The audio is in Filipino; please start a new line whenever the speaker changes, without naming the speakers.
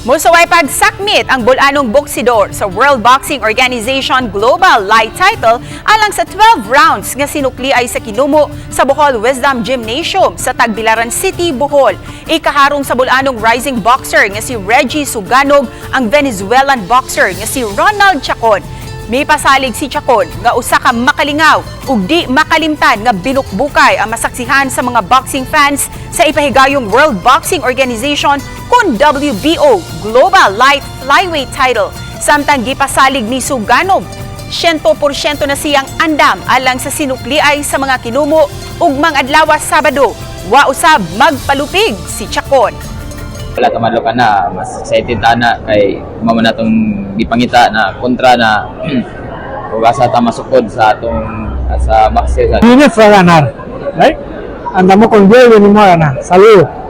Musaway pagsakmit ang Bol-anong boksidor sa World Boxing Organization Global Light Title alang sa 12 rounds nga sinukli ay sa kinumo sa Bohol Wisdom Gymnasium sa Tagbilaran City, Bohol. Ikaharong sa Bol-anong rising boxer nga si Regie Suganob ang Venezuelan boxer nga si Ronald Chacon. May pasalig si Chacon nga usa ka makalingaw ug di makalimtan nga Binukbukay ang masaksihan sa mga boxing fans sa ipahigayong World Boxing Organization kun WBO Global Light Flyweight Title. Samtang gipasalig ni Suganob 100% na siyang andam alang sa sinukliay sa mga kinumo ug mang-adlaw Sabado. Wa usab magpalupig si Chacon.
Wala tamalo ka na, mas excited na kay mama na itong gipangita na kontra na kung asa ta masukod sa atong sa boxer.
Minutes for ganar, right? Andamos con 10 y venimos a ganar. Saludos.